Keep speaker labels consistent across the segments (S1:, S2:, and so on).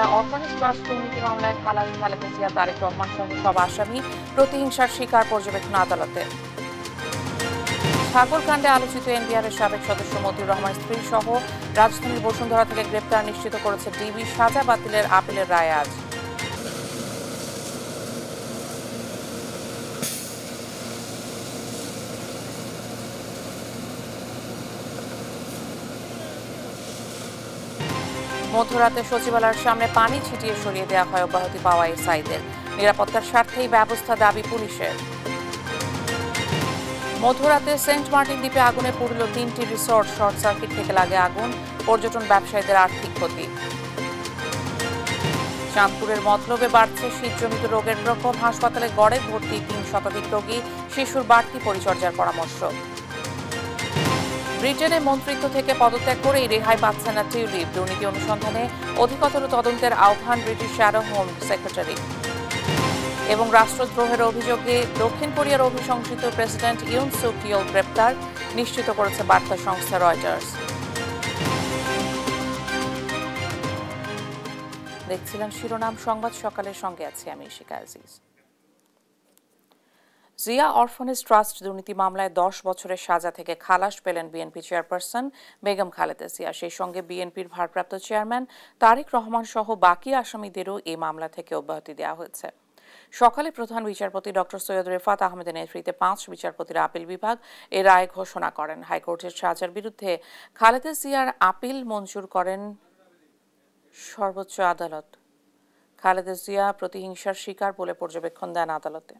S1: Zia অর্ফানেজ trust দুর্নীতি মামলায় খালেদা জিয়া, তারেক রহমান সহ সব আসামি প্রতিহিংসার শিকার পর্যবেক্ষণ আদালতে। ছাগলকাণ্ডে আলোচিত এনবিআরের সাবেক সদস্য মতিউর রহমান স্ত্রী সহ রাজধানীর বসুন্ধরা থেকে গ্রেপ্তার নিশ্চিত করেছে ডিবি। সাজা বাতিলের আপিলের রায় আজ। মধ্যরাতে সচিবালয়ের সামনে পানি ছিটিয়ে সরিয়ে দেওয়া হয় অব্যাহতি পাওয়া এসআইদের। নিরাপত্তার স্বার্থেই ব্যবস্থা, দাবি পুলিশের। মধ্যরাতে সেন্ট মার্টিন দ্বীপে আগুনে পুড়ল 3টি রিসোর্ট। শর্ট সার্কিট থেকে লাগে আগুন, পর্যটন ব্যবসায়ীদের আর্থিক ক্ষতি। চাঁদপুরের মতলবে বাড়ছে শীতজনিত রোগের প্রকোপ। হাসপাতালে গড়ে ভর্তি 3 শতাধিক রোগী, শিশুর বাড়তি পরিচর্যার পরামর্শ। ব্রিটেনে মন্ত্রিত্ব থেকে পদত্যাগ করেই রেহাই পাচ্ছেন না টিউলিপ। দুর্নীতি অনুসন্ধানে অধিকতর তদন্তের আহ্বান ব্রিটিশ শ্যাডো হোম সেক্রেটারি। এবং রাষ্ট্রদ্রোহের অভিযোগে দক্ষিণ কোরিয়ার অভিশংসিত প্রেসিডেন্ট ইউন সুক ইয়েল গ্রেপ্তার, নিশ্চিত করেছে বার্তা সংস্থা রয়টার্স। দেখছিলেন শিরোনাম সংবাদ, সকালের সঙ্গে আছি আমি ইশিকা আজিজ। জিয়া অরফানেজ ট্রাস্ট দুর্নীতি মামলায় 10 বছরের সাজা থেকে খালাস পেলেন বিএনপি চেয়ারপারসন বেগম খালেদা জিয়া। সেই সঙ্গে বিএনপির ভারপ্রাপ্ত চেয়ারম্যান তারেক রহমান সহ বাকি আসামিদেরও এই মামলা থেকে অব্যাহতি দেওয়া হয়েছে। সকালে প্রধান বিচারপতি ডক্টর সৈয়দ রেফাত আহমেদের নেতৃত্বে 5 বিচারপতির আপিল বিভাগ এ রায় ঘোষণা করেন। হাইকোর্টের সাজার বিরুদ্ধে খালেদা জিয়ার আপিল মঞ্জুর করেন সর্বোচ্চ আদালত। খালেদা জিয়া প্রতিহিংসার শিকার বলে পর্যবেক্ষণ দেন আদালতে।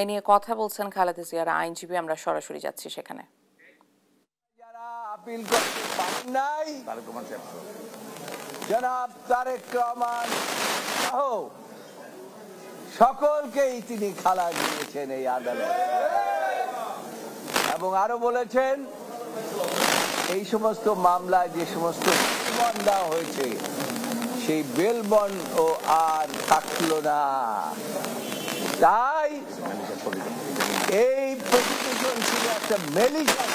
S1: এ নিয়ে কথা বলছেন খালেদা জিয়ার আইনজীবী। আমরা সরাসরি যাচ্ছি সেখানে।
S2: যারা আপিল করতে পারেন নাই, জনাব তারেক রহমান সহ সকলকেই তিনি খালাস দিয়েছেন এই আদালত, এবং আরো বলেছেন এই সমস্ত মামলায় যে সমস্ত বেল দেওয়া হয়েছে সেই বেল বন্ড ও আর থাকলো না। তাই এই প্রসিকিউশন ছিল একটা মেলিশাস,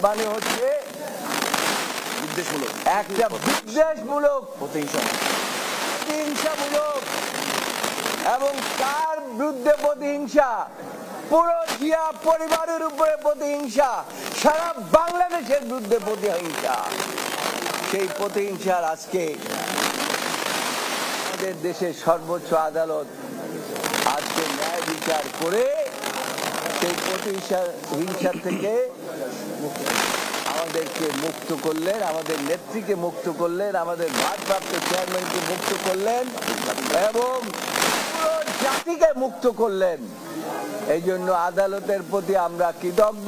S2: মানে হচ্ছে একটা বিদ্বেষমূলক প্রতিহিংসামূলক, এবং তার বিরুদ্ধে প্রতিহিংসা, পুরো জিয়া পরিবারের উপরে প্রতিহিংসা, সারা বাংলাদেশের বিরুদ্ধে প্রতিহিংসা। সেই প্রতিহিংসার আজকে আমাদের দেশের সর্বোচ্চ আদালত আজকে ন্যায় বিচার করে সেই প্রতিহিংসা থেকে আমাদেরকে মুক্ত করলেন, আমাদের নেত্রীকে মুক্ত করলেন, আমাদের ভারপ্রাপ্ত চেয়ারম্যানকে মুক্ত করলেন এবং পুরো জাতিকে মুক্ত করলেন। এই জন্য আদালতের প্রতি আমরা কৃতজ্ঞ।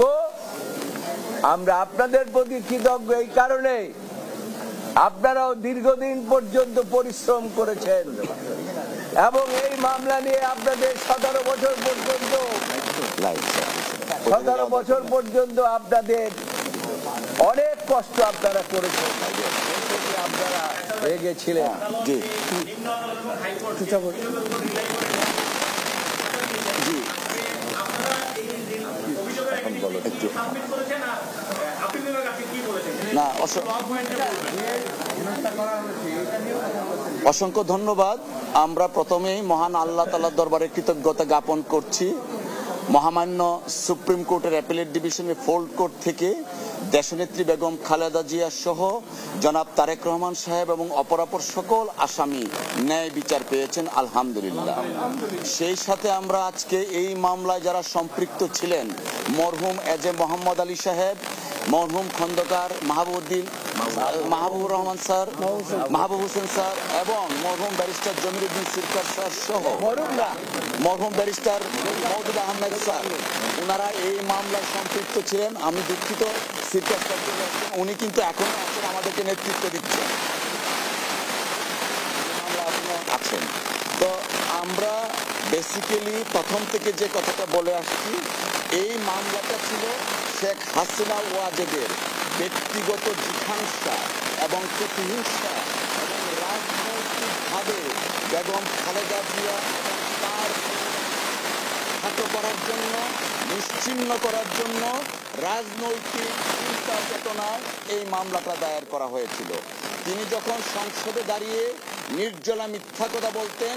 S2: আমরা আপনাদের প্রতি কৃতজ্ঞ এই কারণে আপনারাও দীর্ঘদিন পর্যন্ত পরিশ্রম করেছেন এবং এই মামলা নিয়ে আপনাদের 17 বছর পর্যন্ত আপনাদের অনেক কষ্ট আপনারা করেছেন, আপনারা রেগেছিলেন।
S3: অসংখ্য ধন্যবাদ। আমরা প্রথমেই মহান আল্লাহ তাআলার দরবারে কৃতজ্ঞতা জ্ঞাপন করছি। মহামান্য সুপ্রিম কোর্টের অ্যাপিলেট ডিভিশনের ফোল্ড কোর্ট থেকে দেশনেত্রী বেগম খালেদা জিয়া সহ জনাব তারেক রহমান সাহেব এবং অপরাপর সকল আসামি ন্যায় বিচার পেয়েছেন, আলহামদুলিল্লাহ। সেই সাথে আমরা আজকে এই মামলায় যারা সম্পৃক্ত ছিলেন, মরহুম এজে মোহাম্মদ আলী সাহেব, মরহুম খন্দকার মাহবুবুর রহমান স্যার, মাহবুব হোসেন স্যার এবং মরহুম ব্যারিস্টার জমিরুদ্দিন সিরকার স্যার সহ মরহুম ব্যারিস্টার মওদুদ আহমেদ স্যার, ওনারা এই মামলায় সম্পৃক্ত ছিলেন। আমি দুঃখিত, সিরকার স্যার উনি কিন্তু এখনো আছেন, আমাদেরকে নেতৃত্ব দিচ্ছেন। আছেন। তো আমরা বেসিক্যালি প্রথম থেকে যে কথাটা বলে আসছি, এই মামলাটা ছিল শেখ হাসিনা ওয়াজেদের ব্যক্তিগত জিঘাংসা এবং প্রতিহিংসা এবং রাজনৈতিকভাবে বেগম খালেদা জিয়া এবং তার খাটো করার জন্য, নিশ্চিহ্ন করার জন্য রাজনৈতিক চিন্তা চেতনায় এই মামলাটা দায়ের করা হয়েছিল। তিনি যখন সংসদে দাঁড়িয়ে নির্জলা মিথ্যা কথা বলতেন,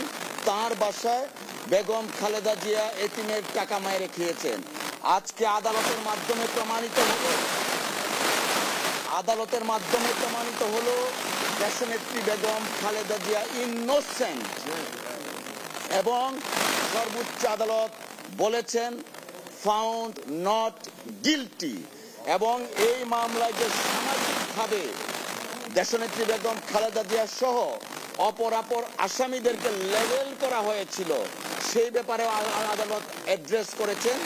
S3: তার বাসায় বেগম খালেদা জিয়া এতিমের টাকা মায়েরে খেয়েছেন। আজকে আদালতের মাধ্যমে প্রমাণিত হলো দেশনেত্রী বেগম খালেদা জিয়া ইনোসেন্ট, এবং সর্বোচ্চ আদালত বলেছেন ফাউন্ড নট গিলটি। এবং এই মামলায় যে সামাজিকভাবে দেশনেত্রী বেগম খালেদা জিয়া সহ অপর আসামিদেরকে লেবেল করা হয়েছিল, সেই ব্যাপারে আদালত অ্যাড্রেস করেছেন।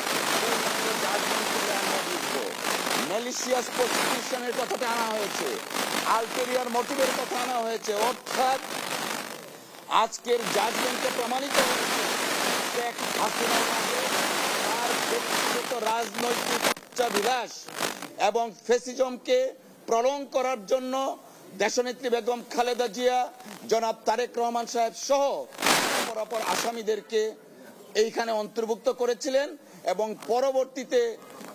S3: ম্যালিশিয়াস প্রসিকিউশনের কথাটা আনা হয়েছে, আলটেরিয়ার মোটিভের কথা আনা হয়েছে। অর্থাৎ আজকের জাজমেন্টে প্রমাণিত হয়েছে শেখ হাসিনা তার ব্যক্তিগত রাজনৈতিক উচ্চাভিলাষ এবং ফ্যাসিজমকে প্রলং করার জন্য দেশনেত্রী বেগম খালেদা জিয়া, জনাব তারেক রহমান সাহেব সহ অপর আসামিদেরকে এইখানে অন্তর্ভুক্ত করেছিলেন। এবং পরবর্তীতে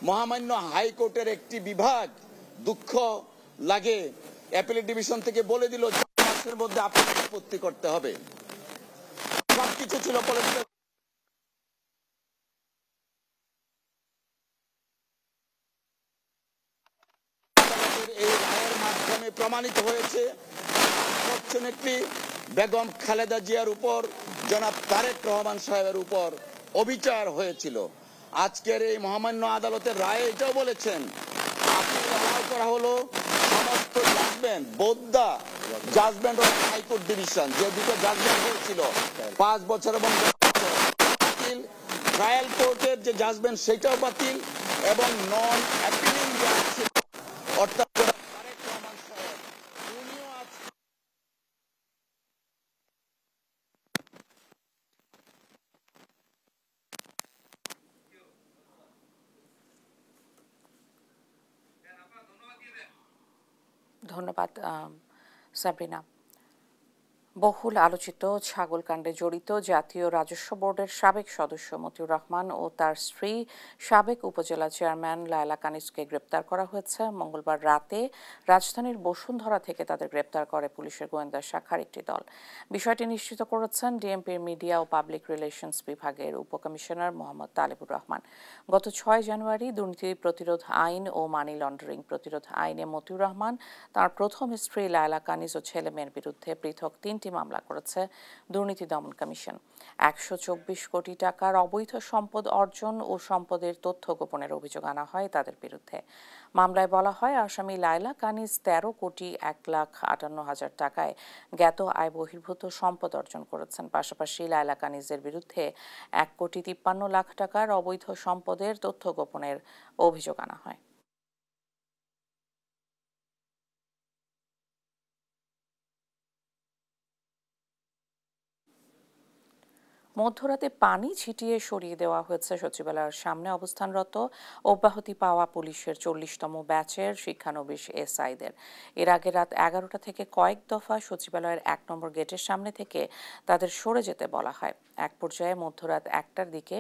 S3: মহামান্য হাইকোর্টের একটি বিভাগ, দুঃখ লাগে, অ্যাপিলেট ডিভিশন থেকে বলে দিল 4 মাসের মধ্যে আপত্তি করতে হবে। সবকিছু ছিল পলিটিক্যাল। এই রায়ের মাধ্যমে প্রমাণিত হয়েছে আনফরচুনেটলি বেগম খালেদা জিয়ার উপর, জনাব তারেক রহমান সাহেবের উপর অবিচার হয়েছিল। আজকের এই মহামান্য আদালতের রায়ে এটাও বলেছেন, আপিল অ্যালাউ করা হলো সমস্ত জাজমেন্ট, বোদ্দা জাজমেন্ট অফ হাইকোর্ট ডিভিশন, যে দুটো জাজমেন্ট হয়েছিল 5 বছর এবং 10 বছর, বাতিল। ট্রায়াল কোর্টের যে জাজমেন্ট সেটাও বাতিল, এবং নন অ্যাপিলিং যে আছে অর্থাৎ তারেক রহমান সাহেব উনিও আজকে
S1: ধন্যবাদ সাবরিনা। বহুল আলোচিত ছাগলকাণ্ডে জড়িত জাতীয় রাজস্ব বোর্ডের সাবেক সদস্য মতিউর রহমান ও তার স্ত্রী সাবেক উপজেলা চেয়ারম্যান লায়লা কানিজকে গ্রেপ্তার করা হয়েছে। মঙ্গলবার রাতে রাজধানীর বসুন্ধরা থেকে তাদের গ্রেপ্তার করে পুলিশের গোয়েন্দা শাখার একটি দল। বিষয়টি নিশ্চিত করেছেন ডিএমপির মিডিয়া ও পাবলিক রিলেশনস বিভাগের উপকমিশনার মোহাম্মদ তালেবুর রহমান। গত 6 জানুয়ারি দুর্নীতি প্রতিরোধ আইন ও মানি লন্ডারিং প্রতিরোধ আইনে মতিউর রহমান, তার প্রথম স্ত্রী লায়লা কানিজ ও ছেলে মেয়ের বিরুদ্ধে পৃথক 3টি মামলা করেছে দুর্নীতি দমন কমিশন। 124 কোটি টাকার অবৈধ সম্পদ অর্জন ও সম্পদের তথ্য গোপনের অভিযোগ আনা হয় তাদের বিরুদ্ধে। মামলায় বলা হয়, আসামি লায়লা কানিজ 13 কোটি 1,58,000 টাকায় জ্ঞাত আয় বহির্ভূত সম্পদ অর্জন করেছেন। পাশাপাশি লায়লা কানিজের বিরুদ্ধে 1,53,00,000 টাকার অবৈধ সম্পদের তথ্য গোপনের অভিযোগ আনা হয়। মধ্যরাতে পানি ছিটিয়ে সরিয়ে দেওয়া হয়েছে সচিবালয়ের সামনে অবস্থানরত অব্যাহতি পাওয়া পুলিশের 40তম ব্যাচের শিক্ষানবিশ এসআইদের। এর আগে রাত 11টা থেকে কয়েক দফা সচিবালয়ের 1 নম্বর গেটের সামনে থেকে তাদের সরে যেতে বলা হয়। এক পর্যায়ে মধ্যরাত 1টার দিকে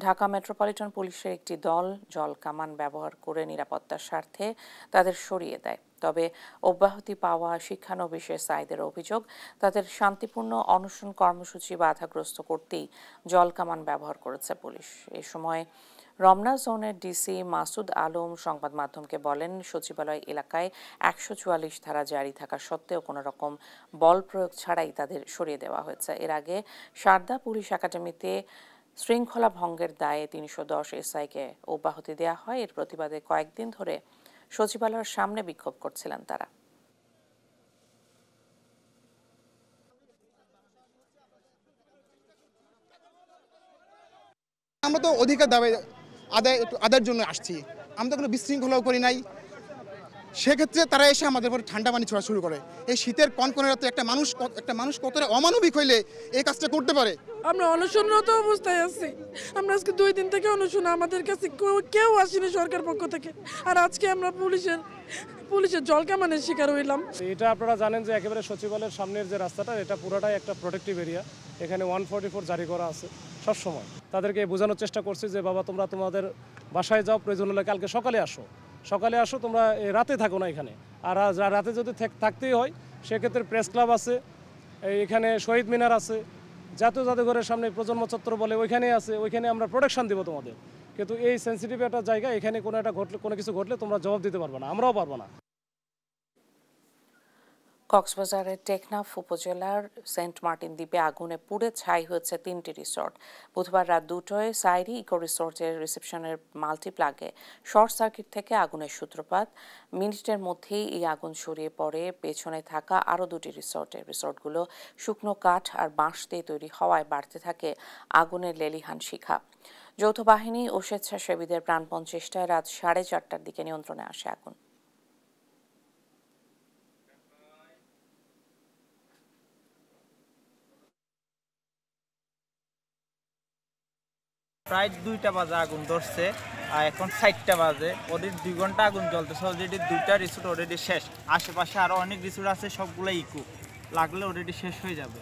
S1: ঢাকা মেট্রোপলিটন পুলিশের একটি দল জল কামান ব্যবহার করে নিরাপত্তার স্বার্থে তাদের সরিয়ে দেয়। তবে অব্যাহতি পাওয়া শিক্ষানবিশ এসআইদের অভিযোগ, তাদের শান্তিপূর্ণ অনশন কর্মসূচি বাধাগ্রস্ত করতেই জল কামান ব্যবহার করেছে পুলিশ। এ সময় রমনা জোনের ডিসি মাসুদ আলম সংবাদ মাধ্যমকে বলেন, সচিবালয় এলাকায় 144 ধারা জারি থাকা সত্ত্বেও কোনো রকম বল প্রয়োগ ছাড়াই তাদের সরিয়ে দেওয়া হয়েছে। এর আগে সারদা পুলিশ একাডেমিতে শৃঙ্খলা ভঙ্গের দায়ে 310 এসআইকে অব্যাহতি দেওয়া হয়। এর প্রতিবাদে কয়েকদিন ধরে সচিবালয়ের সামনে বিক্ষোভ করছিলেন তারা।
S4: আমরা তো অধিকার আদায়ের জন্য আসছি, আমরা তো কোনো বিশৃঙ্খলাও করি নাই। সেক্ষেত্রে তারা এসে আমাদের উপরে ঠান্ডা পানি ছোড়া শুরু করে। এই শীতের কনকনে রাতে একটা মানুষ কতটা অমানবিক হইলে এই কাজটা করতে পারে।
S5: আমরা অনশনরত অবস্থায় আছি। আমরা আজকে 2 দিন থেকে অনশন, আমাদের কাছে কেউ আসেনি সরকার পক্ষ থেকে। আর আজকে আমরা পুলিশের জলকামানের শিকার হইলাম।
S6: এটা আপনারা জানেন যে একেবারে সচিবালয়ের সামনের যে রাস্তাটা, এটা পুরোটাই একটা প্রোটেক্টিভ এরিয়া। এখানে 144 জারি করা আছে সবসময়। তাদেরকে বোঝানোর চেষ্টা করছি যে বাবা তোমরা তোমাদের বাসায় যাও, প্রয়োজন হলে কালকে সকালে আসো, তোমরা রাতে থাকো না এখানে। আর রাতে যদি থাকতেই হয় সেক্ষেত্রে প্রেস ক্লাব আছে, এখানে শহীদ মিনার আছে, জাতীয় জাদুঘরের সামনে প্রজন্ম চত্বর বলে ওইখানে আছে, ওইখানে আমরা প্রোটেকশন দিব তোমাদের। কিন্তু এই সেন্সিটিভ একটা জায়গা, এখানে কোনো কিছু ঘটলে তোমরা জবাব দিতে পারবে না, আমরাও পারবো না।
S1: কক্সবাজারের টেকনাফ উপজেলার সেন্ট মার্টিন দ্বীপে আগুনে পুড়ে ছাই হয়েছে 3টি রিসোর্ট। বুধবার রাত 2টায় সাইরি ইকো রিসোর্টের রিসেপশনের মাল্টিপ্লাগে শর্ট সার্কিট থেকে আগুনের সূত্রপাত। মিনিটের মধ্যেই এই আগুন ছড়িয়ে পড়ে পেছনে থাকা আরও 2টি রিসোর্টে। রিসোর্টগুলো শুকনো কাঠ আর বাঁশ দিয়ে তৈরি হওয়ায় বাড়তে থাকে আগুনের লেলিহান শিখা। যৌথ বাহিনী ও স্বেচ্ছাসেবীদের প্রাণপণ চেষ্টায় রাত 4:30টার দিকে নিয়ন্ত্রণে আসে আগুন।
S7: প্রায় 2টা বাজে আগুন ধরছে, আর এখন 4টা বাজে। ওদের 2 ঘন্টা আগুন জ্বলতেছে। অলরেডি 2টা রিসোর্ট অলরেডি শেষ। আশেপাশে আরও অনেক রিসোর্ট আছে, সবগুলো ইকো লাগলে অলরেডি শেষ হয়ে যাবে।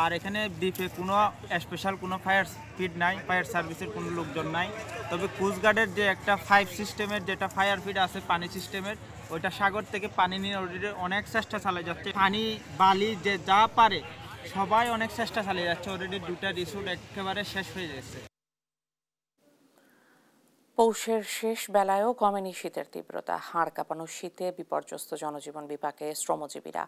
S7: আর এখানে দ্বীপে কোনো স্পেশাল কোনো ফায়ার ফিড নাই, ফায়ার সার্ভিসের কোনো লোকজন নাই। তবে কোস্টগার্ডের যে একটা 5 সিস্টেমের যেটা ফায়ার ফিড আছে পানি সিস্টেমের, ওইটা সাগর থেকে পানি নিয়ে অলরেডি অনেক চেষ্টা চালিয়ে যাচ্ছে। পানি বালি যে যা পারে সবাই অনেক চেষ্টা চালিয়ে যাচ্ছে। অলরেডি 2টা রিসোর্ট একেবারে শেষ হয়ে গেছে।
S1: পৌষের শেষ বেলায়ও কমেনি শীতের তীব্রতা। হাড় কাঁপানো শীতে বিপর্যস্ত জনজীবন বিপাকে শ্রমজীবীরা।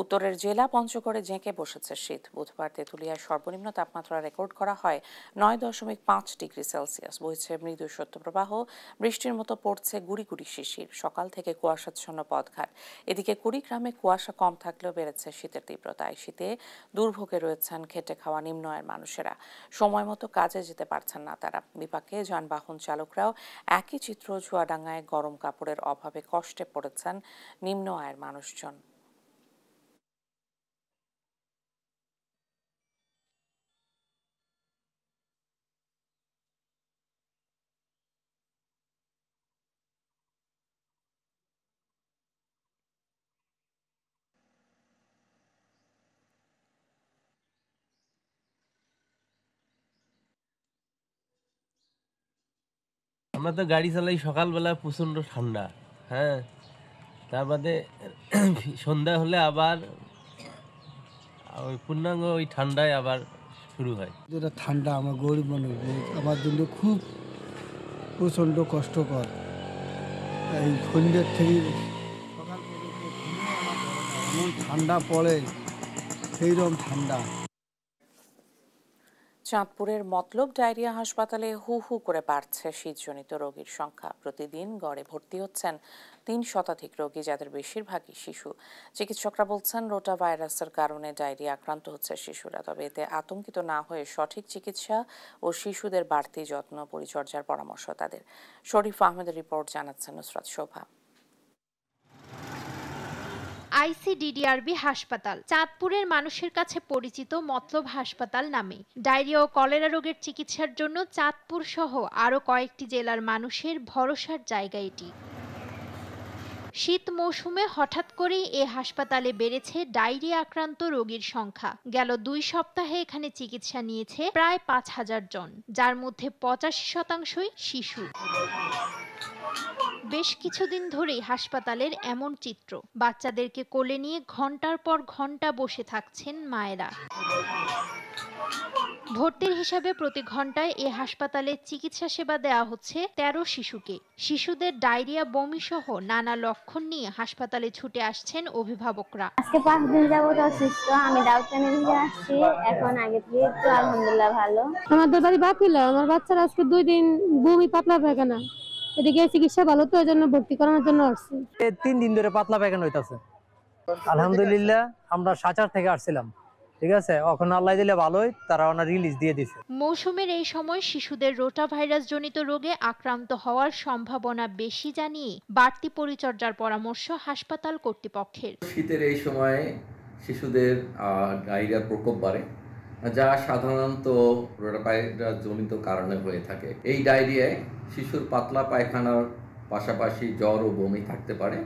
S1: উত্তরের জেলা পঞ্চগড়ে জেঁকে বসেছে শীত। বুধবার তেঁতুলিয়ার সর্বনিম্ন তাপমাত্রা রেকর্ড করা হয় 9.5 ডিগ্রি সেলসিয়াস। বইছে মৃদু শৈত্যপ্রবাহ, বৃষ্টির মতো পড়ছে গুড়ি গুড়ি শিশির। সকাল থেকে কুয়াশাচ্ছন্ন পথঘাট। এদিকে কুড়িগ্রামে কুয়াশা কম থাকলেও বেড়েছে শীতের তীব্রতায়। শীতে দুর্ভোগে রয়েছেন খেটে খাওয়া নিম্ন আয়ের মানুষেরা। সময় মতো কাজে যেতে পারছেন না তারা। বিপাকে যানবাহন চালকরাও একই চিত্র। চুয়াডাঙ্গায় গরম কাপড়ের অভাবে কষ্টে পড়েছেন নিম্ন আয়ের মানুষজন।
S8: আমরা তো গাড়ি চালাই সকালবেলা, প্রচণ্ড ঠান্ডা, হ্যাঁ, তার বাদে সন্ধ্যা হলে আবার ওই পূর্ণাঙ্গ ওই ঠান্ডায় আবার শুরু হয়।
S9: যেটা ঠান্ডা আমার গরিব মানুষ আমার জন্য খুব প্রচণ্ড কষ্টকর। এই সন্ধ্যের থেকে সকাল পর্যন্ত এমন ঠান্ডা পড়ে, সেইরকম ঠান্ডা।
S1: চাঁদপুরের মতলব ডায়রিয়া হাসপাতালে হু হু করে বাড়ছে শীতজনিত রোগীর সংখ্যা। প্রতিদিন গড়ে ভর্তি হচ্ছেন 3 শতাধিক রোগী, যাদের বেশিরভাগই শিশু। চিকিৎসকরা বলছেন রোটা ভাইরাসের কারণে ডায়রিয়া আক্রান্ত হচ্ছে শিশুরা। তবে এতে আতঙ্কিত না হয়ে সঠিক চিকিৎসা ও শিশুদের বাড়তি যত্ন পরিচর্যার পরামর্শ তাদের। শরীফ আহমেদের রিপোর্ট, জানাচ্ছেন নুসরাত শোভা।
S10: আইসিডিডিআরবি হাসপাতাল চাঁদপুরের মানুষের কাছে পরিচিত মতলব হাসপাতাল নামে। ডায়রিয়া ও কলেরা রোগের চিকিৎসার জন্য চাঁদপুর সহ আরও কয়েকটি জেলার মানুষের ভরসার জায়গা এটি। শীত মৌসুমে হঠাৎ করেই এ হাসপাতালে বেড়েছে ডায়রিয়া আক্রান্ত রোগীর সংখ্যা। গেল 2 সপ্তাহে এখানে চিকিৎসা নিয়েছে প্রায় 5000 জন, যার মধ্যে 85% শিশু। বেশ কিছুদিন ধরেই হাসপাতালের এমন চিত্র। বাচ্চাদেরকে কোলে নিয়ে ঘন্টার পর ঘন্টা বসে থাকছেন মায়েরা। ভর্তির হিসাবে প্রতি ঘন্টায় এ হাসপাতালে চিকিৎসা সেবা দেওয়া হচ্ছে 13 শিশুকে। শিশুদের ডায়রিয়া, বমি সহ নানা লক্ষণ নিয়ে হাসপাতালে ছুটে আসছেন অভিভাবকরা।
S11: আজকে 5 দিন যাবত অসুস্থ, আমি ডাক্তারের কাছে আসছি। এখন আগে থেকে একটু আলহামদুলিল্লাহ ভালো।
S12: আমাদের বাড়ি বাকিলা, আমার বাচ্চারা আজকে 2 দিন বমি পাতলা পায়খানা, এদিকে চিকিৎসা ভালো তো এই জন্য ভর্তি করানোর জন্য আসছি।
S13: 3 দিন ধরে পাতলা পায়খানা হইতাছে। আলহামদুলিল্লাহ আমরা সাচার থেকে আসছিলাম, ঠিক আছে, এখন আল্লাহ দিলে ভালোই, তারা ওনার রিলিজ দিয়ে দিছে।
S10: মৌসুমের এই সময় শিশুদের রোটা ভাইরাস জনিত রোগে আক্রান্ত হওয়ার সম্ভাবনা বেশি জানিয়ে বাড়তি পরিচর্যার পরামর্শ হাসপাতাল কর্তৃপক্ষের।
S14: শীতের এই সময়ে শিশুদের ডায়রিয়ার প্রকোপ বাড়ে, যা সাধারণত রোটা ভাইরাস জনিত কারণে হয়ে থাকে। এই ডায়রিয়ায় শিশুর পাতলা পায়খানার পাশাপাশি জ্বর ও বমি থাকতে পারে।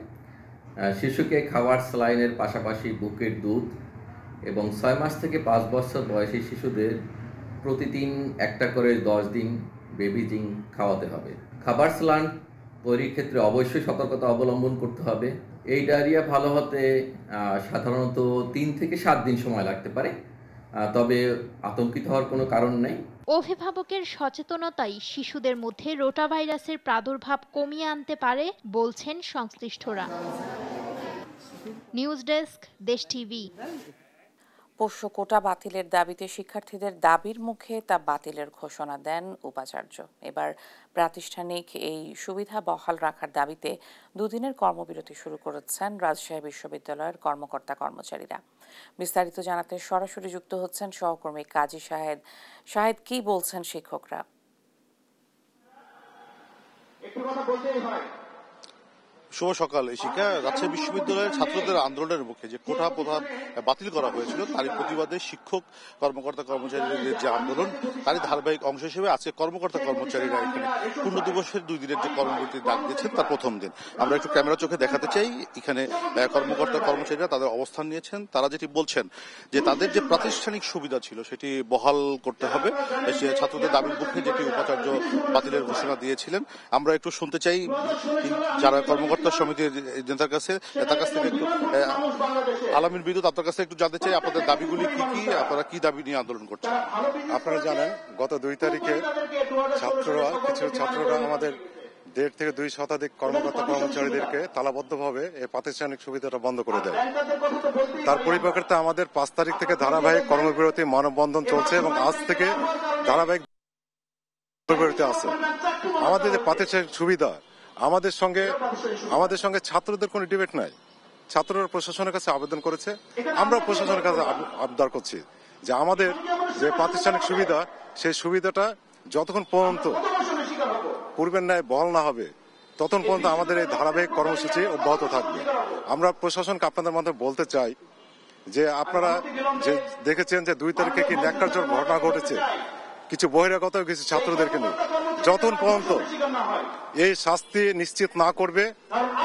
S14: শিশুকে খাবার স্যালাইনের পাশাপাশি বুকের দুধ এবং 6 মাস থেকে 5 বছর বয়সী শিশুদের প্রতিদিন একটা করে 10 দিন বেবি জিঙ্ক খাওয়াতে হবে। খাবার স্যালাইন তৈরির ক্ষেত্রে অবশ্যই সতর্কতা অবলম্বন করতে হবে। এই ডায়রিয়া ভালো হতে সাধারণত 3 থেকে 7 দিন সময় লাগতে পারে, তবে আতঙ্কিত হওয়ার কোনো কারণ নেই।
S10: অভিভাবকের সচেতনতাই শিশুদের মধ্যে রোটা ভাইরাসের প্রাদুর্ভাব কমিয়ে আনতে পারে বলছেন সংশ্লিষ্টরা। নিউজ ডেস্ক, দেশ টিভি।
S1: পোষ্য কোটা বাতিলের দাবিতে শিক্ষার্থীদের দাবির মুখে তা বাতিলের ঘোষণা দেন উপাচার্য। এবার প্রাতিষ্ঠানিক এই সুবিধা বহাল রাখার দাবিতে দুদিনের কর্মবিরতি শুরু করেছেন রাজশাহী বিশ্ববিদ্যালয়ের কর্মকর্তা কর্মচারীরা। বিস্তারিত জানাতে সরাসরি যুক্ত হচ্ছেন সহকর্মী কাজী শাহেদ। শাহেদ, কি বলছেন শিক্ষকরা?
S15: শুভ সকাল। শিক্ষা রাজশাহী বিশ্ববিদ্যালয়ের ছাত্রদের আন্দোলনের মুখে যে কোটা প্রধান বাতিল করা হয়েছিল তারই প্রতিবাদে শিক্ষক কর্মকর্তা কর্মচারীদের যে আন্দোলন তারই ধারাবাহিক অংশ হিসেবে আজকে কর্মকর্তা কর্মচারীরা এখানে পূর্ণ দিবসের 2 দিনের যে কর্মবিরতির ডাক দিয়েছেন তার প্রথম দিন। আমরা একটু ক্যামেরা চোখে দেখাতে চাই এখানে কর্মকর্তা কর্মচারীরা তাদের অবস্থান নিয়েছেন। তারা যেটি বলছেন যে তাদের যে প্রাতিষ্ঠানিক সুবিধা ছিল সেটি বহাল করতে হবে, ছাত্রদের দাবির মুখে যেটি উপাচার্য বাতিলের ঘোষণা দিয়েছিলেন। আমরা একটু শুনতে চাই যারা কর্মকর্তা সমিতির নেতার কাছ থেকে একটু আলামিন বিদ্যুৎ, আপনার কাছে একটু জানতে চাই আপনাদের দাবিগুলি কি কি, আপনারা কি দাবি নিয়ে আন্দোলন করছেন?
S16: আপনারা জানেন গত 2 তারিখে কিছু ছাত্ররা আমাদের 1.5 থেকে 2 শতাধিক কর্মকর্তা কর্মচারীদেরকে তালাবদ্ধভাবে এই প্রাতিষ্ঠানিক সুবিধাটা বন্ধ করে দেয়। তার পরিপ্রেক্ষিতে আমাদের 5 তারিখ থেকে ধারাবাহিক কর্মবিরতি মানববন্ধন চলছে এবং আজ থেকে ধারাবাহিক কর্মবিরতি আছে। আমাদের যে প্রাতিষ্ঠানিক সুবিধা আমাদের সঙ্গে ছাত্রদের কোনো ডিবেট নাই। ছাত্ররা প্রশাসনের কাছে আবেদন করেছে, আমরা প্রশাসনের কাছে আবদার করছি যে আমাদের যে প্রাতিষ্ঠানিক সুবিধা সেই সুবিধাটা যতক্ষণ পর্যন্ত পূর্বের ন্যায় বহাল না হবে ততক্ষণ পর্যন্ত আমাদের এই ধারাবাহিক কর্মসূচি অব্যাহত থাকবে। আমরা প্রশাসনকে আপনাদের মাধ্যমে বলতে চাই যে আপনারা যে দেখেছেন যে 2 তারিখে কি ন্যাক্কারজনক ঘটনা ঘটেছে কিছু বহিরাগত কিছু ছাত্রদেরকে নিয়ে, যতক্ষণ পর্যন্ত এই শাস্তি নিশ্চিত না করবে,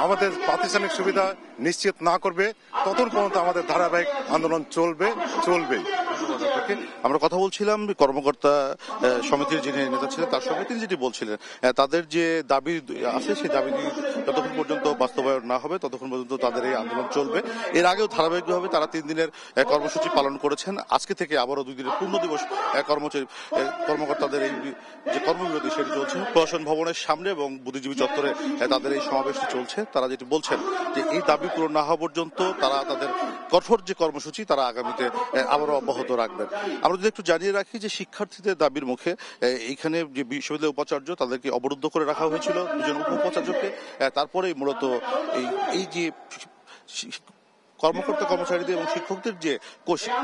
S16: আমাদের প্রাতিষ্ঠানিক সুবিধা নিশ্চিত না করবে, ততক্ষণ পর্যন্ত আমাদের ধারাবাহিক আন্দোলন চলবেই।
S15: আমরা কথা বলছিলাম কর্মকর্তা সমিতির যিনি নেতা ছিলেন তার সঙ্গে, তিনি যেটি বলছিলেন তাদের যে দাবি আছে সেই দাবি যতক্ষণ পর্যন্ত বাস্তবায়ন না হবে ততক্ষণ পর্যন্ত তাদের এই আন্দোলন চলবে। এর আগেও ধারাবাহিকভাবে তারা 3 দিনের কর্মসূচি পালন করেছেন। আজকে থেকে আবারও 2 দিনের পূর্ণ দিবস কর্মকর্তাদের এই যে কর্মবিরতি সেটি চলছে প্রশাসন ভবনের সামনে এবং বুদ্ধিজীবী চত্বরে তাদের এই সমাবেশটি চলছে। তারা যেটি বলছেন যে এই দাবি পূরণ না হওয়া পর্যন্ত তারা তাদের কঠোর যে কর্মসূচি তারা আগামীতে আবারও অব্যাহত রাখবেন। আমরা যদি একটু জানিয়ে রাখি যে শিক্ষার্থীদের দাবির মুখে এইখানে যে বিশ্ববিদ্যালয় উপাচার্য তাদেরকে অবরুদ্ধ করে রাখা হয়েছিল, 2 জন উপ উপাচার্যকে। তারপরেই মূলত এই যে কর্মকর্তা কর্মচারীদের এবং শিক্ষকদের যে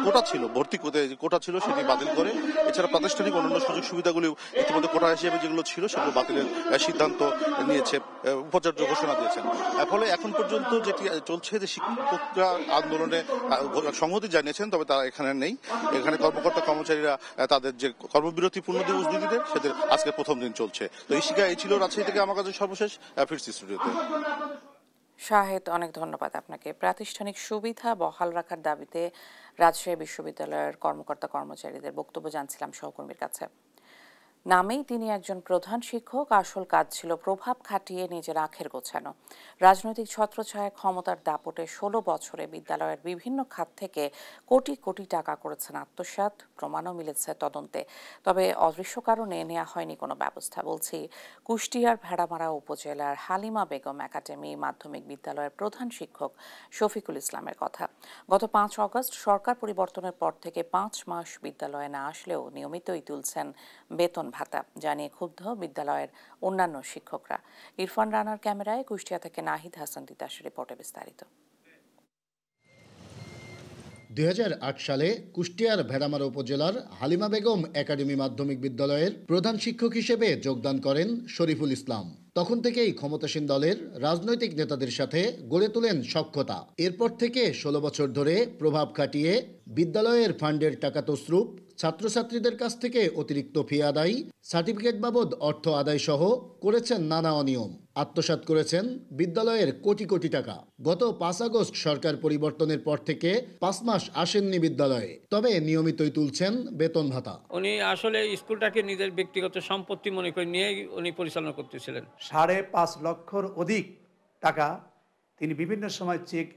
S15: কোটা ছিল, ভর্তি কোটা ছিল সেটি বাতিল করে, এছাড়া প্রাতিষ্ঠানিক অন্যান্য সুযোগ সুবিধাগুলি ইতিমধ্যে কোটা হিসেবে যেগুলো ছিল সেগুলো বাতিলের সিদ্ধান্ত নিয়েছে, উপাচার্য ঘোষণা দিয়েছেন। ফলে এখন পর্যন্ত যেটি চলছে যে শিক্ষকরা আন্দোলনে সংহতি জানিয়েছেন, তবে তারা এখানে নেই। এখানে কর্মকর্তা কর্মচারীরা তাদের যে কর্মবিরতি পূর্ণ দিবস দিদিদের সেদের আজকে প্রথম দিন চলছে। তো এই ছিল রাজশাহী থেকে আমার কাছে সর্বশেষ। ফিরছি স্টুডিওতে।
S1: শাহেদ, অনেক ধন্যবাদ আপনাকে। প্রাতিষ্ঠানিক সুবিধা বহাল রাখার দাবিতে রাজশাহী বিশ্ববিদ্যালয়ের কর্মকর্তা কর্মচারীদের বক্তব্য জানছিলাম সহকর্মীর কাছে। নামেই তিনি একজন প্রধান শিক্ষক, আসল কাজ ছিল প্রভাব খাটিয়ে নিজের আখের গোছানো। রাজনৈতিক ছত্রছায়া ক্ষমতার দাপটে 16 বছরে বিদ্যালয়ের বিভিন্ন খাত থেকে কোটি কোটি টাকা করেছেন আত্মসাৎ, প্রমাণও মিলেছে তদন্তে। তবে অদৃশ্য কারণে নেওয়া হয়নি কোনো ব্যবস্থা। বলছি কুষ্টিয়ার ভেড়ামারা উপজেলার হালিমা বেগম একাডেমি মাধ্যমিক বিদ্যালয়ের প্রধান শিক্ষক শফিকুল ইসলামের কথা। গত 5 অগস্ট সরকার পরিবর্তনের পর থেকে 5 মাস বিদ্যালয়ে না আসলেও নিয়মিতই তুলছেন বেতন ভাতা, জানিয়ে ক্ষুব্ধ বিদ্যালয়ের অন্যান্য শিক্ষকরা। ইরফান রানার ক্যামেরায় কুষ্টিয়া থেকে নাহিদ হাসান তিতাসের রিপোর্টে বিস্তারিত।
S17: 2008 সালে কুষ্টিয়ার ভেড়ামারা উপজেলার হালিমা বেগম একাডেমি মাধ্যমিক বিদ্যালয়ের প্রধান শিক্ষক হিসেবে যোগদান করেন শরীফুল ইসলাম। তখন থেকেই ক্ষমতাসীন দলের রাজনৈতিক নেতাদের সাথে গড়ে তোলেন সখ্যতা। এরপর থেকে 16 বছর ধরে প্রভাব খাটিয়ে বিদ্যালয়ের ফান্ডের টাকা তছরূপ, ছাত্রছাত্রীদের কাছ থেকে অতিরিক্ত ফি আদায়, সার্টিফিকেট বাবদ অর্থ আদায় সহ করেছেন নানা অনিয়ম। আত্মসাৎ করেছেন বিদ্যালয়ের কোটি কোটি টাকা। গত 5 আগস্ট সরকার পরিবর্তনের পর থেকে 5 মাস আসেননি বিদ্যালয়ে, তবে নিয়মিতই তুলছেন বেতন ভাতা।
S18: উনি আসলে স্কুলটাকে নিজের ব্যক্তিগত সম্পত্তি মনে করে নিয়ে উনি পরিচালনা করতেছিলেন।
S19: 5.5 লক্ষর অধিক টাকা তিনি বিভিন্ন সময় চেক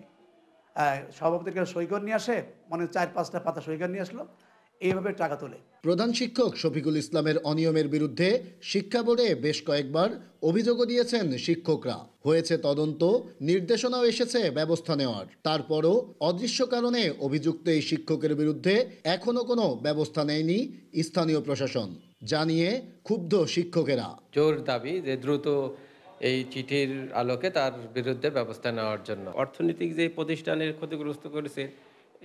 S19: সভাপতিকে সই করে নিয়ে আসে, মানে 4-5টা পাতা সই করে নিয়ে আসলো, এইভাবে টাকা তোলে।
S17: প্রধান শিক্ষক শফিকুল ইসলামের অনিয়মের বিরুদ্ধে শিক্ষা বোর্ডে বেশ কয়েকবার অভিযোগও দিয়েছেন শিক্ষকরা। হয়েছে তদন্ত, নির্দেশনাও এসেছে ব্যবস্থা নেওয়ার। তারপরও অদৃশ্য কারণে অভিযুক্ত এই শিক্ষকের বিরুদ্ধে এখনো কোনো ব্যবস্থা নেয়নি স্থানীয় প্রশাসন, জানিয়ে ক্ষুব্ধ শিক্ষকেরা।
S20: জোর দাবি যে দ্রুত এই চিঠির আলোকে তার বিরুদ্ধে ব্যবস্থা নেওয়ার জন্য।
S18: অর্থনৈতিক যে প্রতিষ্ঠানের ক্ষতিগ্রস্ত করেছে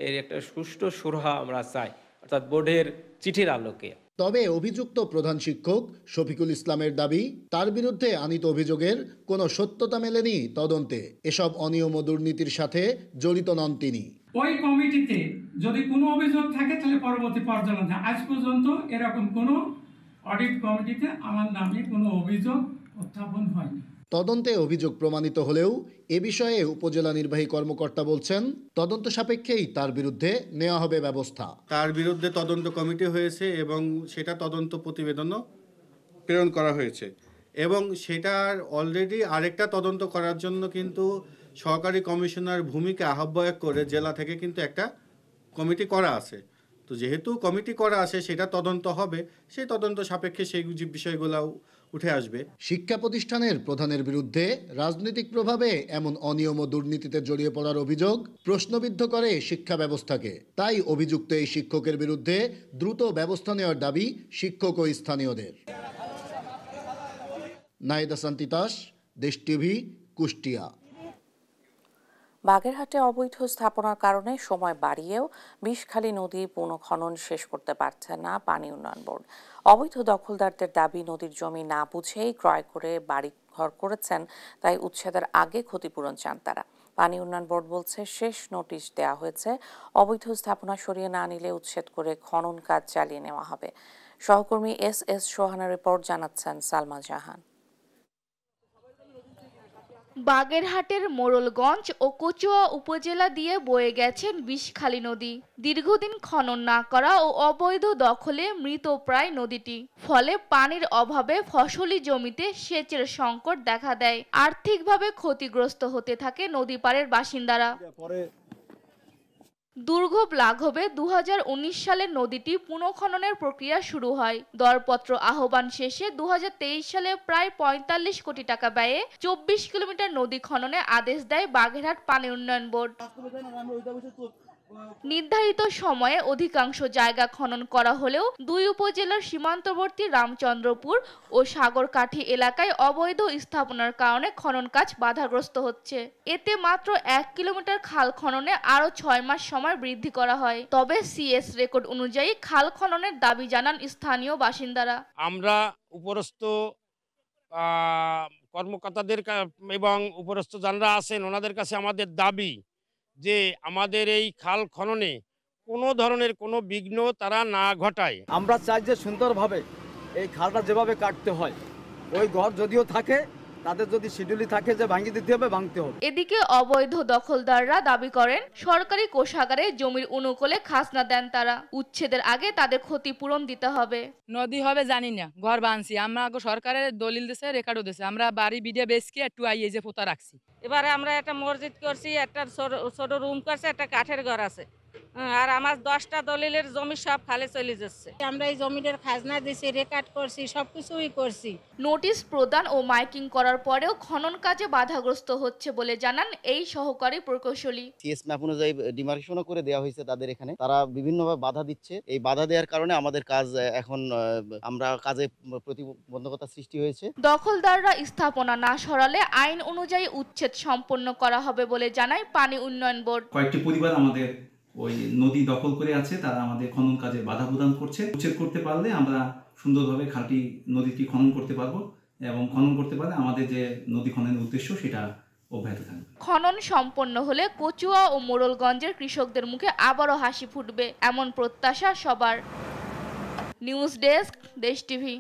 S18: এর একটা সুষ্ঠু সুরাহা আমরা চাই, অর্থাৎ বোর্ডের চিঠির আলোকে।
S17: তবে অভিযুক্ত প্রধান শিক্ষক শফিকুল ইসলামের দাবি, তার বিরুদ্ধে আনিত অভিযোগের কোনো সত্যতা মেলেনি তদন্তে। এসব অনিয়ম ও দুর্নীতির সাথে জড়িত নন তিনি।
S21: ওই কমিটিতে যদি কোনো অভিযোগ থাকে তাহলে পরবর্তী পর্যালোচনা। আজ পর্যন্ত এরকম কোনো অডিট কমিটিতে আমার নামে কোনো অভিযোগ উত্থাপন হয়নি।
S17: তদন্তে অভিযোগ প্রমাণিত হলেও এ বিষয়ে উপজেলা নির্বাহী কর্মকর্তা বলছেন, তদন্ত সাপেক্ষেই তার বিরুদ্ধে নেওয়া হবে ব্যবস্থা।
S22: তার বিরুদ্ধে তদন্ত কমিটি হয়েছে এবং সেটা তদন্ত প্রতিবেদনও প্রেরণ করা হয়েছে এবং সেটার অলরেডি আরেকটা তদন্ত করার জন্য কিন্তু সহকারী কমিশনার ভূমিকা আহ্বায়ক করে জেলা থেকে কিন্তু একটা কমিটি করা আছে। তো যেহেতু কমিটি করা আছে সেটা তদন্ত হবে, সেই তদন্ত সাপেক্ষে সেই বিষয়গুলো উঠে আসবে।
S17: শিক্ষা প্রতিষ্ঠানের প্রধানের বিরুদ্ধে রাজনৈতিক প্রভাবে এমন অনিয়ম ও দুর্নীতিতে জড়িয়ে পড়ার অভিযোগ প্রশ্নবিদ্ধ করে শিক্ষা ব্যবস্থাকে। তাই অভিযুক্ত এই শিক্ষকের বিরুদ্ধে দ্রুত ব্যবস্থা নেওয়ার দাবি শিক্ষক ও স্থানীয়দের। নাহিদ হাসান তিতাস, দেশ টিভি, কুষ্টিয়া।
S1: বাগেরহাটে অবৈধ স্থাপনার কারণে সময় বাড়িয়েও বিষখালী নদী পুনঃখনন শেষ করতে পারছে না পানি উন্নয়ন বোর্ড। অবৈধ দখলদারদের দাবি, নদীর জমি না বুঝেই ক্রয় করে বাড়ি ঘর করেছেন, তাই উচ্ছেদের আগে ক্ষতিপূরণ চান তারা। পানি উন্নয়ন বোর্ড বলছে শেষ নোটিশ দেওয়া হয়েছে, অবৈধ স্থাপনা সরিয়ে না নিলে উচ্ছেদ করে খনন কাজ চালিয়ে নেওয়া হবে। সহকর্মী এস সোহানের রিপোর্ট, জানাচ্ছেন সালমা জাহান।
S23: বাগেরহাটের মোড়লগঞ্জ ও কচুয়া উপজেলা দিয়ে বয়ে গেছেন বিষখালী নদী। দীর্ঘদিন খনন না করা ও অবৈধ দখলে মৃতপ্রায় নদীটি, ফলে পানির অভাবে ফসলি জমিতে সেচের সংকট দেখা দেয়। আর্থিকভাবে ক্ষতিগ্রস্ত হতে থাকে নদী পাড়ের বাসিন্দারা। দুর্ভোগ লাঘবে 2019 সালে নদীটি পুনঃখননের প্রক্রিয়া শুরু হয়। দরপত্র আহ্বান শেষে 2023 সালে প্রায় 45 কোটি টাকা ব্যয়ে 24 কিলোমিটার নদী খননে আদেশ দেয় বাগেরহাট পানি উন্নয়ন বোর্ড। নির্ধারিত সময়ে অধিকাংশ জায়গা খনন করা হলেও দুই উপজেলার সীমান্তবর্তী রামচন্দ্রপুর ও সাগরকাঠি এলাকায় অবৈধ স্থাপনার কারণে খনন কাজ বাধাগ্রস্ত হচ্ছে। এতে মাত্র 1 কিলোমিটার খাল খননে আরো 6 মাস সময় বৃদ্ধি করা হয়। তবে সিএস রেকর্ড অনুযায়ী খাল খননের দাবি জানান স্থানীয় বাসিন্দারা।
S24: আমরা উপরস্থ কর্মকর্তাদের এবং উপরস্থ যারা আছেন ওনাদের কাছে আমাদের দাবি যে আমাদের এই খাল খননে কোনো ধরনের কোনো বিঘ্ন তারা না ঘটায়।
S25: আমরা চাই যে সুন্দরভাবে এই খালটা যেভাবে কাটতে হয়, ওই ঘর যদিও থাকে তাদের যদি শিডিউলই থাকে যে ভাঙিয়ে দিতে হবে, ভাঙতে হবে।
S23: এদিকে অবৈধ দখলদাররা দাবি করেন সরকারি কোষাগারে জমির অনুকূলে খাজনা দেন তারা, উচ্ছেদের আগে তাদের ক্ষতিপূরণ দিতে হবে।
S26: নদী হবে জানি না, ঘর বানছি আমরা, সরকারের দলিল দিছে, রেকর্ডও দিছে, আমরা বাড়ি বিডে বেচকে একটু আইয়ে যে পোতা রাখছি।
S27: এবারে আমরা একটা মসজিদ করছি, একটা ছোট রুম করছে, একটা কাঠের ঘর আছে, আর আমার 10টা দলিলের জমি সব খালি চলে যাচ্ছে।
S28: আমরা এই জমির খাজনা দিছি, রেকর্ড করছি, সবকিছুই করছি।
S23: নোটিশ প্রদান ও মাইকিং করার পরেও খনন কাজে বাধাগ্রস্ত হচ্ছে বলে জানান এই সহকারী প্রকৌশলী।
S29: সিএস ম্যাপ অনুযায়ী ডিমার্কেশনও করে দেওয়া হয়েছে তাদের এখানে, তারা বিভিন্নভাবে বাধা দিচ্ছে। এই বাধা দেওয়ার কারণে আমাদের কাজ এখন আমরা কাজে প্রতিবন্ধকতা সৃষ্টি হয়েছে।
S23: দখলদাররা স্থাপনা না সরালে আইন অনুযায়ী উচ্ছেদ সম্পন্ন করা হবে বলে জানায় পানি উন্নয়ন বোর্ড।
S30: কয়েকটি পরিবার আমাদের
S2: ওই নদী দখল করে আছে, তারা আমাদের খনন কাজে বাধা প্রদান করছে। উচ্ছেদ করতে পারলে আমরা সুন্দরভাবে খালটি নদীটি খনন করতে পারবো এবং খনন করতে পারলে আমাদের যে নদী খননের উদ্দেশ্য সেটা অব্যাহত থাকবে।
S23: খনন সম্পন্ন হলে কচুয়া ও মোড়লগঞ্জের কৃষকদের মুখে আবারও হাসি ফুটবে এমন প্রত্যাশা সবার। নিউজ ডেস্ক, দেশ টিভি।